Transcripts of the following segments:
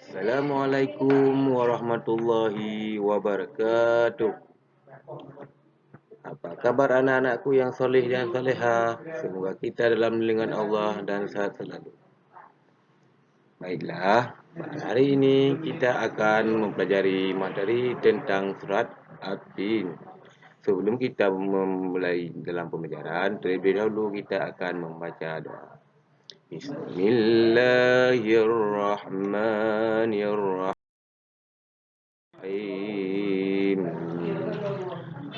Assalamualaikum warahmatullahi wabarakatuh. Apa kabar anak-anakku yang soleh dan soleha? Semoga kita dalam lindungan Allah dan sehat selalu. Baiklah, pada hari ini kita akan mempelajari materi tentang surat Ad-Din. Sebelum kita memulai dalam pembelajaran, terlebih dahulu kita akan membaca doa. Bismillahirrahmanirrahim.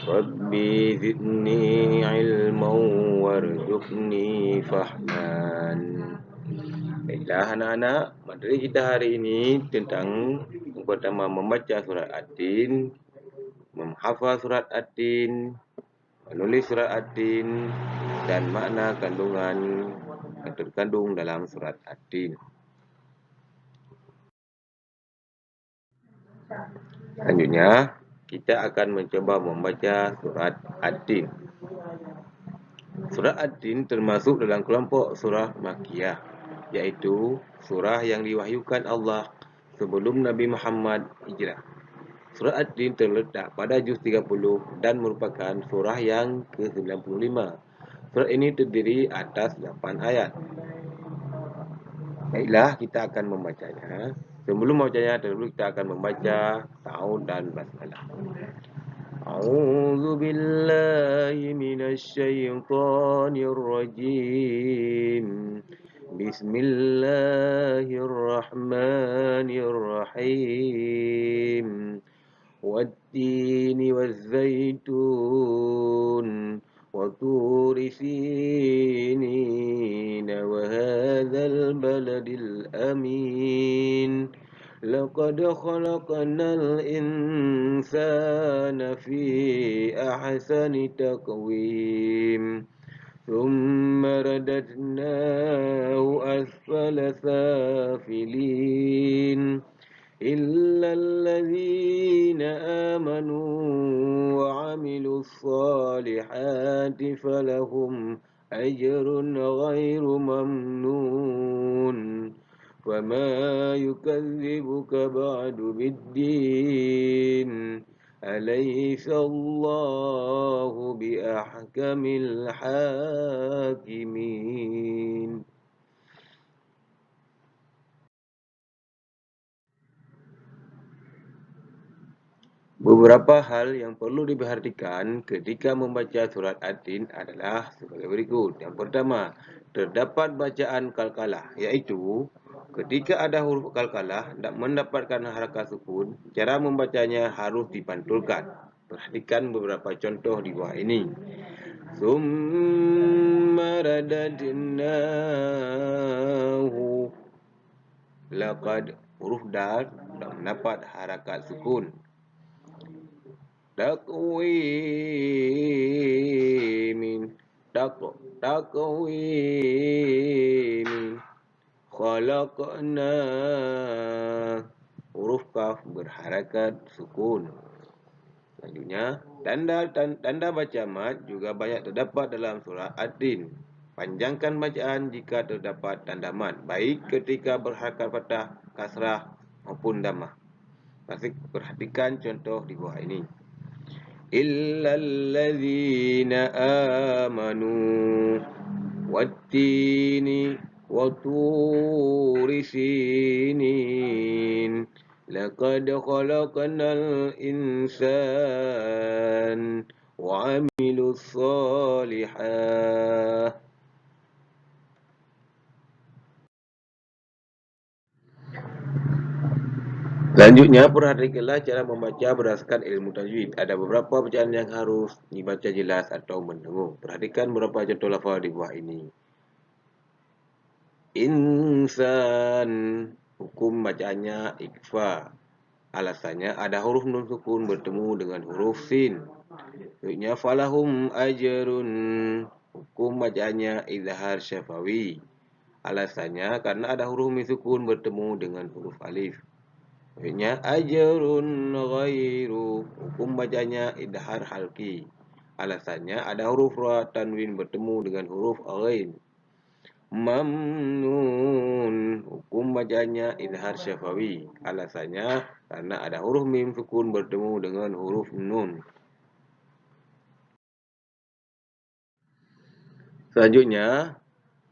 Rabbi zidni ilman warzuqni fahman. Baiklah anak-anak, materi kita hari ini tentang yang pertama membaca surat Ad-Din, menghafal surat Ad-Din, menulis surat Ad-Din, dan makna kandungan yang terkandung dalam surat Ad-Din. Selanjutnya, kita akan mencoba membaca surat Ad-Din. Surah Ad-Din termasuk dalam kelompok surah Makkiyah, iaitu surah yang diwahyukan Allah sebelum Nabi Muhammad hijrah. Surah Ad-Din terletak pada juz 30 dan merupakan surah yang ke-95. Surah ini terdiri atas 8 ayat. Baiklah, kita akan membacanya. Sebelum membacanya, terlebih kita akan membaca ta'awudz dan basmalah. أعوذ بالله من الشيطان الرجيم بسم الله الرحمن الرحيم والتين والزيتون وطور سينين وهذا البلد الأمين لقد خلقنا الإنسان في أحسن تقويم ثم رددناه أسفل سافلين إلا الذين آمنوا وعملوا الصالحات فلهم أجر غير ممنون وما يكذبك بعد بالدين أليس الله بأحكم الحاكمين. Beberapa hal yang perlu diperhatikan ketika membaca surat Ad-Din adalah sebagai berikut. Yang pertama, terdapat bacaan qalqalah, iaitu ketika ada huruf qalqalah dan mendapatkan harakat sukun, cara membacanya harus dipantulkan. Perhatikan beberapa contoh di bawah ini. Summa radadnahu. Laqad, huruf dal dan mendapat harakat sukun. Takwimin, takwimin, khalaqna, huruf kaf berharakat sukun. Selanjutnya, tanda baca mad juga banyak terdapat dalam surah Ad-Din. Panjangkan bacaan jika terdapat tanda mad, baik ketika berharakat fathah, kasrah maupun dhammah. Perhatikan contoh di bawah ini. إلا الذين آمنوا والتين وطور سينين لقد خلقنا الإنسان وعملوا الصالحات. Selanjutnya, perhatikanlah cara membaca berdasarkan ilmu tajwid. Ada beberapa bacaan yang harus dibaca jelas atau mendengung. Perhatikan beberapa contoh lafaz di bawah ini. Insan, hukum bacaannya ikfa. Alasannya ada huruf nun sukun bertemu dengan huruf sin. Selanjutnya, falahum ajrun, hukum bacaannya izhar syafawi. Alasannya karena ada huruf min sukun bertemu dengan huruf alif. Selanjutnya, ajrun ghairu, hukum bacanya idhar halki. Alasannya ada huruf ra tanwin bertemu dengan huruf ghain. Mamnun, hukum bacanya izhar syafawi. Alasannya karena ada huruf mim sukun bertemu dengan huruf nun. Selanjutnya,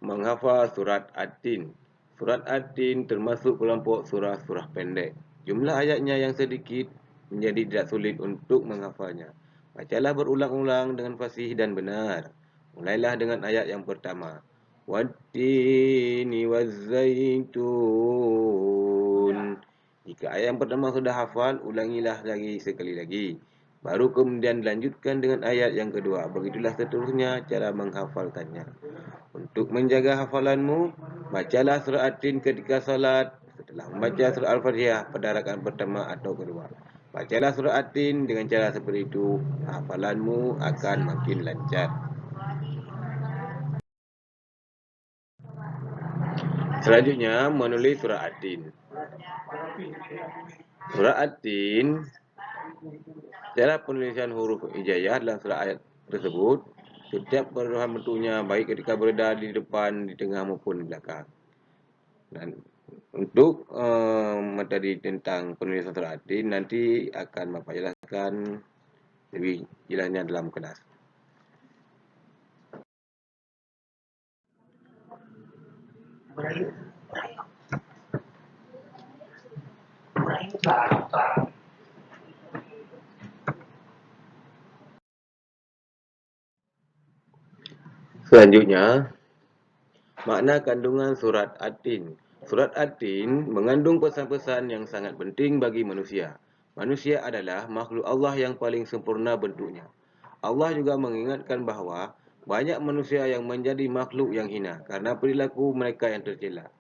menghafal surat At-Tin. Surat At-Tin termasuk kelompok surah-surah pendek. Jumlah ayatnya yang sedikit menjadi tidak sulit untuk menghafalnya. Bacalah berulang-ulang dengan fasih dan benar. Mulailah dengan ayat yang pertama. Wattini wazzaitun. Jika ayat yang pertama sudah hafal, ulangilah lagi sekali lagi. Baru kemudian dilanjutkan dengan ayat yang kedua. Begitulah seterusnya cara menghafalkannya. Untuk menjaga hafalanmu, bacalah surah At-Tin ketika salat. Setelah membaca surah Al-Fatihah pada rakaat pertama atau kedua. Bacalah surah At-Tin dengan cara seperti itu. Hafalanmu akan makin lancar. Selanjutnya, menulis surah At-Tin. Surah At-Tin, cara penulisan huruf hijaiyah dalam surah ayat tersebut, setiap perubahan bentuknya baik ketika berada di depan, di tengah maupun di belakang. Dan untuk materi tentang penulisan surah At-Tin nanti akan Bapak jelaskan lebih jelasnya dalam kelas. Selanjutnya, makna kandungan surat At-Tin. Surat At-Tin mengandung pesan-pesan yang sangat penting bagi manusia. Manusia adalah makhluk Allah yang paling sempurna bentuknya. Allah juga mengingatkan bahawa banyak manusia yang menjadi makhluk yang hina karena perilaku mereka yang tercela.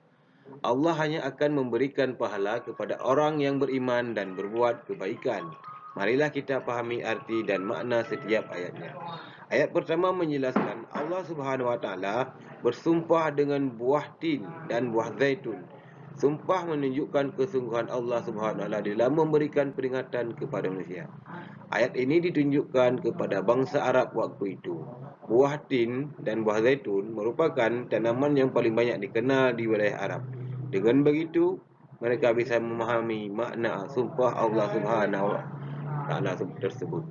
Allah hanya akan memberikan pahala kepada orang yang beriman dan berbuat kebaikan. Marilah kita pahami arti dan makna setiap ayatnya. Ayat pertama menjelaskan Allah Subhanahu Wa Taala bersumpah dengan buah tin dan buah zaitun. Sumpah menunjukkan kesungguhan Allah Subhanahu Wa Taala dalam memberikan peringatan kepada manusia. Ayat ini ditunjukkan kepada bangsa Arab waktu itu. Buah tin dan buah zaitun merupakan tanaman yang paling banyak dikenal di wilayah Arab. Dengan begitu, mereka bisa memahami makna sumpah Allah Subhanahu Wa Taala tersebut.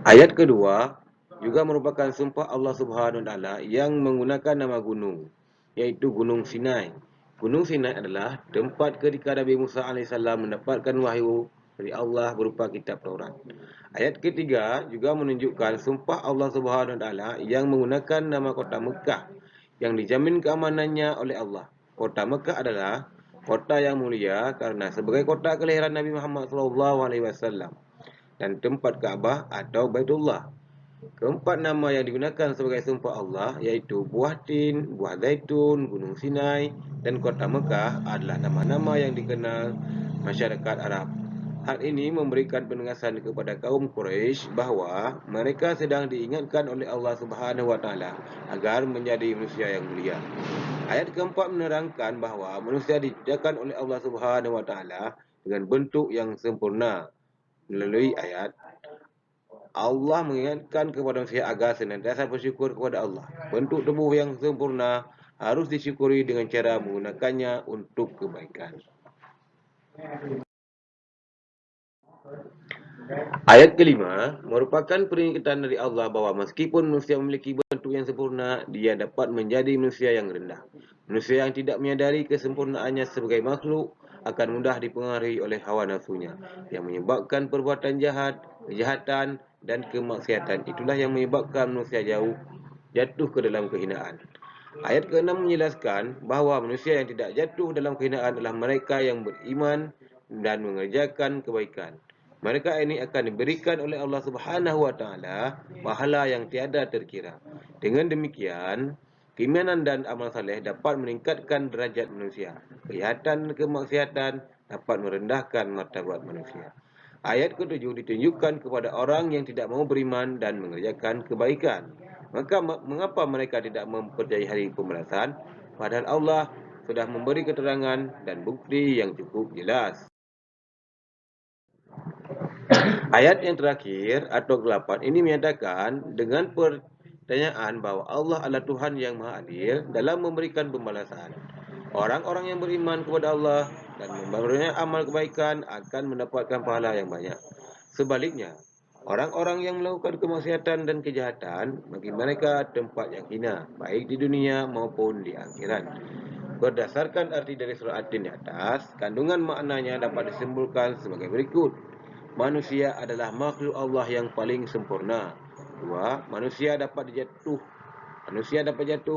Ayat kedua juga merupakan sumpah Allah Subhanahu Wa Taala yang menggunakan nama gunung, yaitu Gunung Sinai. Gunung Sinai adalah tempat ketika Nabi Musa AS mendapatkan wahyu dari Allah berupa kitab Taurat. Ayat ketiga juga menunjukkan sumpah Allah Subhanahu Wa Taala yang menggunakan nama kota Mekah yang dijamin keamanannya oleh Allah. Kota Mekah adalah kota yang mulia karena sebagai kota kelahiran Nabi Muhammad SAW dan tempat Kaabah atau Baitullah. Keempat nama yang digunakan sebagai sumpah Allah iaitu buah tin, buah zaitun, Gunung Sinai dan kota Mekah adalah nama-nama yang dikenal masyarakat Arab. Hal ini memberikan penegasan kepada kaum Quraisy bahawa mereka sedang diingatkan oleh Allah Subhanahu Wa Taala agar menjadi manusia yang mulia. Ayat keempat menerangkan bahawa manusia diciptakan oleh Allah Subhanahu Wa Taala dengan bentuk yang sempurna. Melalui ayat, Allah mengingatkan kepada manusia agar senantiasa bersyukur kepada Allah. Bentuk tubuh yang sempurna harus disyukuri dengan cara menggunakannya untuk kebaikan. Ayat kelima merupakan peringatan dari Allah bahawa meskipun manusia memiliki bentuk yang sempurna, dia dapat menjadi manusia yang rendah. Manusia yang tidak menyadari kesempurnaannya sebagai makhluk akan mudah dipengaruhi oleh hawa nafsunya yang menyebabkan perbuatan jahat, kejahatan dan kemaksiatan. Itulah yang menyebabkan manusia jatuh ke dalam kehinaan. Ayat ke-6 menjelaskan bahawa manusia yang tidak jatuh dalam kehinaan adalah mereka yang beriman dan mengerjakan kebaikan. Mereka ini akan diberikan oleh Allah Subhanahu Wa Taala pahala yang tiada terkira. Dengan demikian, keimanan dan amal saleh dapat meningkatkan derajat manusia. Kejahatan dan kemaksiatan dapat merendahkan martabat manusia. Ayat ke-7 ditunjukkan kepada orang yang tidak mau beriman dan mengerjakan kebaikan. Maka mengapa mereka tidak mempercayai hari pembalasan? Padahal Allah sudah memberi keterangan dan bukti yang cukup jelas. Ayat yang terakhir atau ke-8 ini menyatakan dengan pertanyaan bahwa Allah adalah Tuhan yang Maha Adil dalam memberikan pembalasan. Orang-orang yang beriman kepada Allah dan memperoleh amal kebaikan akan mendapatkan pahala yang banyak. Sebaliknya, orang-orang yang melakukan kemaksiatan dan kejahatan, bagi mereka tempat yang hina, baik di dunia maupun di akhirat. Berdasarkan arti dari surah Ad-Din di atas, kandungan maknanya dapat disimpulkan sebagai berikut. Manusia adalah makhluk Allah yang paling sempurna. 2. Manusia dapat jatuh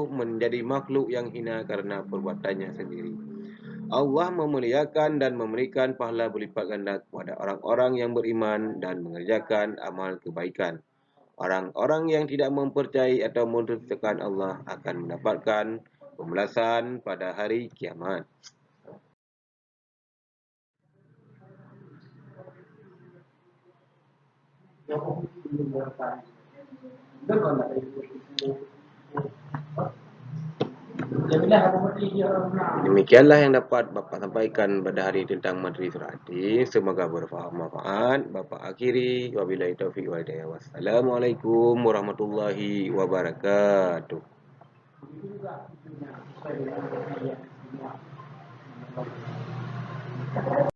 menjadi makhluk yang hina karena perbuatannya sendiri. Allah memuliakan dan memberikan pahala berlipat ganda kepada orang-orang yang beriman dan mengerjakan amal kebaikan. Orang-orang yang tidak mempercayai atau mendustakan Allah akan mendapatkan pembalasan pada hari kiamat. Demikianlah yang dapat Bapak sampaikan pada hari tentang materi surah Ad-Din. Semoga bermanfaat. Bapak akhiri. Wabillahi taufiq wal hidayah. Wassalamualaikum warahmatullahi wabarakatuh.